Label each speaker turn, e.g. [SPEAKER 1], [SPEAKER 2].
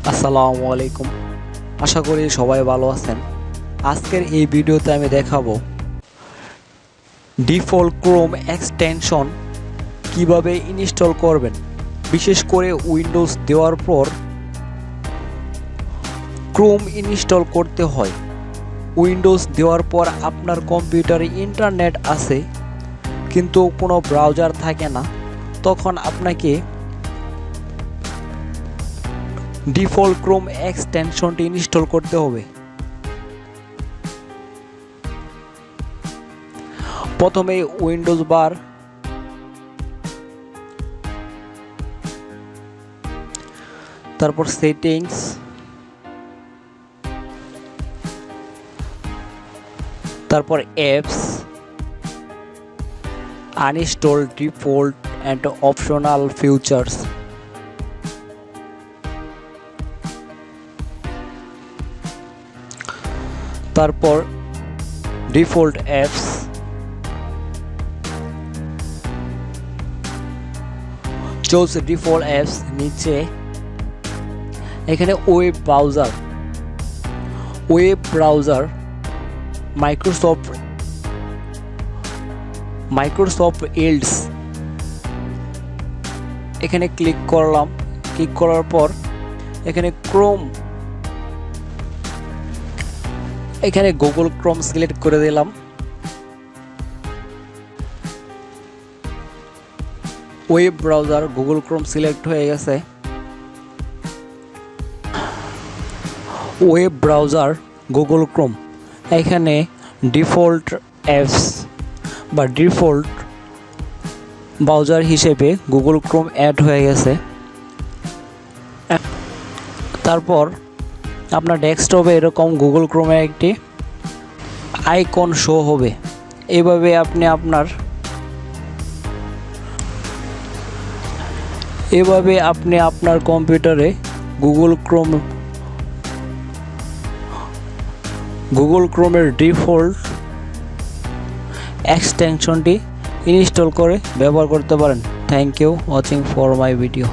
[SPEAKER 1] আসসালামু আলাইকুম। আশা করি সবাই ভালো আছেন। আজকের এই ভিডিওতে আমি দেখাবো ডিফল্ট ক্রোম এক্সটেনশন কিভাবে ইনস্টল করবেন। বিশেষ করে উইন্ডোজ দেওয়ার পর ক্রোম ইনস্টল করতে হয়। উইন্ডোজ দেওয়ার পর আপনার কম্পিউটারে ইন্টারনেট আছে কিন্তু কোনো ব্রাউজার থাকে না, তখন আপনাকে ডিফল্ট ক্রোম এক্সটেনশনটি ইনস্টল করতে হবে। প্রথমে উইন্ডোজ বার, তারপর সেটিংস, তারপর apps, uninstall default and optional features. তারপর default apps, choose default apps. নিচে এখানে ওয়েব ব্রাউজার মাইক্রোসফট এডস, এখানে ক্লিক করলাম। ক্লিক করার পর এখানে ক্রোম, এখানে গুগল ক্রোম সিলেক্ট করে দিলাম। Web browser Google Chrome select হয়ে গেছে। ওয়েব ব্রাউজার গুগল ক্রোম, এখানে ডিফল্ট অ্যাপস বা ডিফল্ট ব্রাউজার হিসেবে গুগল ক্রোম অ্যাড হয়ে গেছে। তারপর আপনার ডেস্কটপে এরকম গুগল ক্রোমের একটি আইকন শো হবে। এভাবে আপনি আপনার কম্পিউটারে গুগল ক্রোমের ডিফল্ট এক্সটেনশনটি ইনস্টল করে ব্যবহার করতে পারেন। Thank you watching for my video.